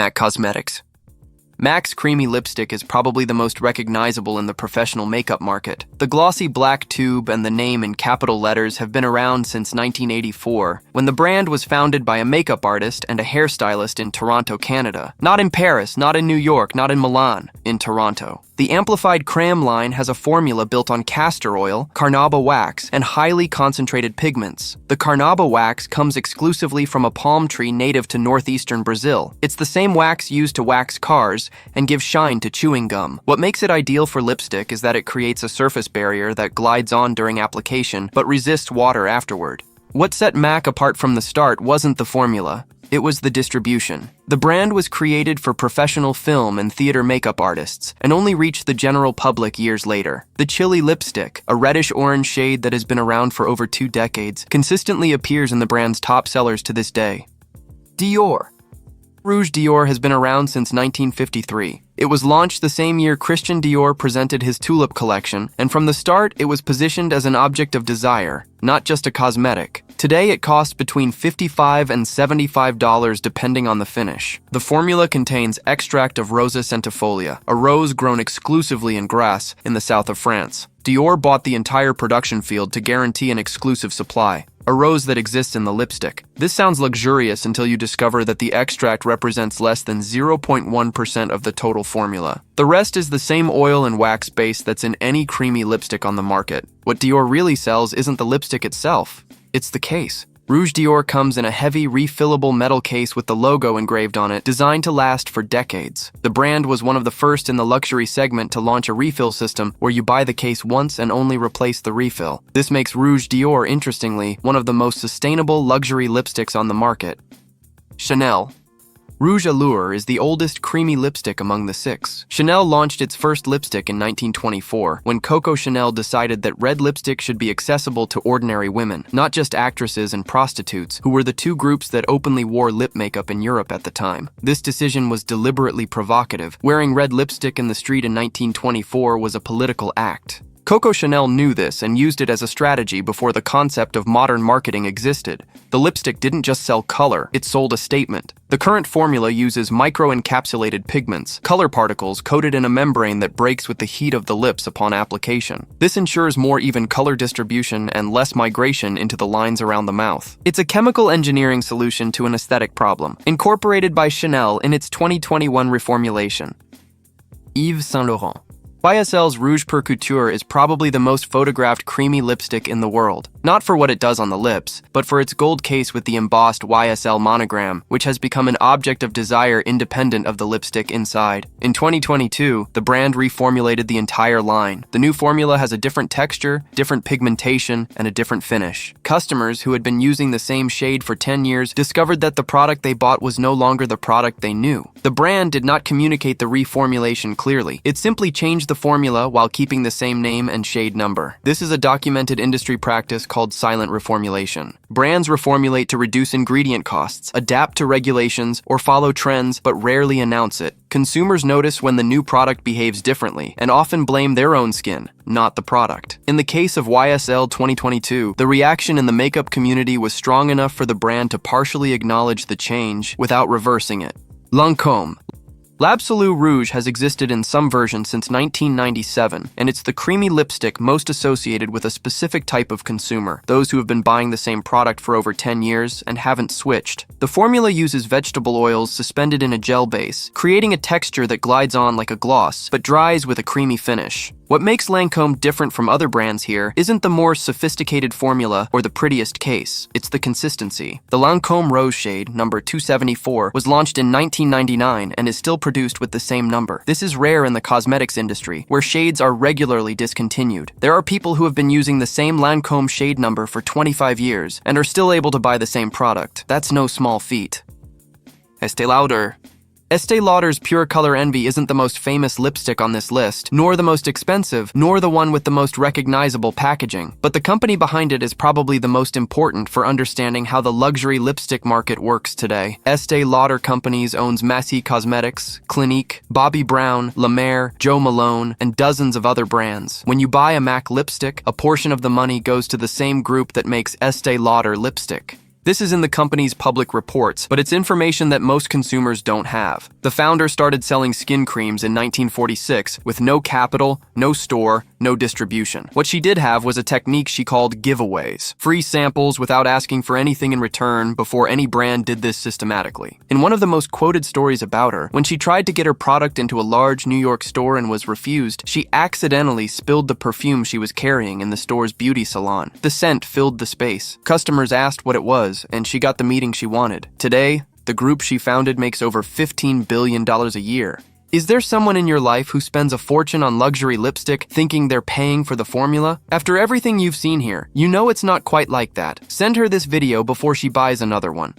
MAC Cosmetics. MAC's creamy lipstick is probably the most recognizable in the professional makeup market. The glossy black tube and the name in capital letters have been around since 1984, when the brand was founded by a makeup artist and a hairstylist in Toronto, Canada. Not in Paris, not in New York, not in Milan, in Toronto. The amplified Crème line has a formula built on castor oil, carnauba wax, and highly concentrated pigments. The carnauba wax comes exclusively from a palm tree native to northeastern Brazil. It's the same wax used to wax cars and give shine to chewing gum. What makes it ideal for lipstick is that it creates a surface barrier that glides on during application but resists water afterward. What set MAC apart from the start wasn't the formula. It was the distribution. The brand was created for professional film and theater makeup artists and only reached the general public years later. The Chili lipstick, a reddish-orange shade that has been around for over 2 decades, consistently appears in the brand's top sellers to this day. Dior. Rouge Dior has been around since 1953. It was launched the same year Christian Dior presented his Tulip collection, and from the start it was positioned as an object of desire, not just a cosmetic. Today it costs between $55 and $75 depending on the finish. The formula contains extract of Rosa centifolia, a rose grown exclusively in Grasse in the south of France. Dior bought the entire production field to guarantee an exclusive supply, a rose that exists in the lipstick. This sounds luxurious until you discover that the extract represents less than 0.1% of the total formula. The rest is the same oil and wax base that's in any creamy lipstick on the market. What Dior really sells isn't the lipstick itself, it's the case. Rouge Dior comes in a heavy, refillable metal case with the logo engraved on it, designed to last for decades. The brand was one of the first in the luxury segment to launch a refill system where you buy the case once and only replace the refill. This makes Rouge Dior, interestingly, one of the most sustainable luxury lipsticks on the market. Chanel. Rouge Allure is the oldest creamy lipstick among the 6. Chanel launched its first lipstick in 1924, when Coco Chanel decided that red lipstick should be accessible to ordinary women, not just actresses and prostitutes, who were the 2 groups that openly wore lip makeup in Europe at the time. This decision was deliberately provocative. Wearing red lipstick in the street in 1924 was a political act. Coco Chanel knew this and used it as a strategy before the concept of modern marketing existed. The lipstick didn't just sell color, it sold a statement. The current formula uses micro-encapsulated pigments, color particles coated in a membrane that breaks with the heat of the lips upon application. This ensures more even color distribution and less migration into the lines around the mouth. It's a chemical engineering solution to an aesthetic problem, incorporated by Chanel in its 2021 reformulation. Yves Saint Laurent. YSL's Rouge Pour Couture is probably the most photographed creamy lipstick in the world. Not for what it does on the lips, but for its gold case with the embossed YSL monogram, which has become an object of desire independent of the lipstick inside. In 2022, the brand reformulated the entire line. The new formula has a different texture, different pigmentation, and a different finish. Customers who had been using the same shade for 10 years discovered that the product they bought was no longer the product they knew. The brand did not communicate the reformulation clearly. It simply changed the formula while keeping the same name and shade number. This is a documented industry practice called silent reformulation. Brands reformulate to reduce ingredient costs, adapt to regulations, or follow trends, but rarely announce it. Consumers notice when the new product behaves differently and often blame their own skin, not the product. In the case of YSL 2022, the reaction in the makeup community was strong enough for the brand to partially acknowledge the change without reversing it. Lancôme. L'Absolu Rouge has existed in some versions since 1997, and it's the creamy lipstick most associated with a specific type of consumer, those who have been buying the same product for over 10 years and haven't switched. The formula uses vegetable oils suspended in a gel base, creating a texture that glides on like a gloss, but dries with a creamy finish. What makes Lancôme different from other brands here isn't the more sophisticated formula or the prettiest case, it's the consistency. The Lancôme Rose shade, number 274, was launched in 1999 and is still produced with the same number. This is rare in the cosmetics industry, where shades are regularly discontinued. There are people who have been using the same Lancôme shade number for 25 years and are still able to buy the same product. That's no small feat. Estée Lauder. Estée Lauder's Pure Color Envy isn't the most famous lipstick on this list, nor the most expensive, nor the one with the most recognizable packaging, but the company behind it is probably the most important for understanding how the luxury lipstick market works today. Estée Lauder Companies owns Massy Cosmetics, Clinique, Bobbi Brown, La Mer, Jo Malone, and dozens of other brands. When you buy a MAC lipstick, a portion of the money goes to the same group that makes Estée Lauder lipstick. This is in the company's public reports, but it's information that most consumers don't have. The founder started selling skin creams in 1946 with no capital, no store, no distribution. What she did have was a technique she called giveaways, free samples without asking for anything in return before any brand did this systematically. In one of the most quoted stories about her, when she tried to get her product into a large New York store and was refused, she accidentally spilled the perfume she was carrying in the store's beauty salon. The scent filled the space. Customers asked what it was, and she got the meeting she wanted. Today, the group she founded makes over $15 billion a year. Is there someone in your life who spends a fortune on luxury lipstick thinking they're paying for the formula? After everything you've seen here, you know it's not quite like that. Send her this video before she buys another one.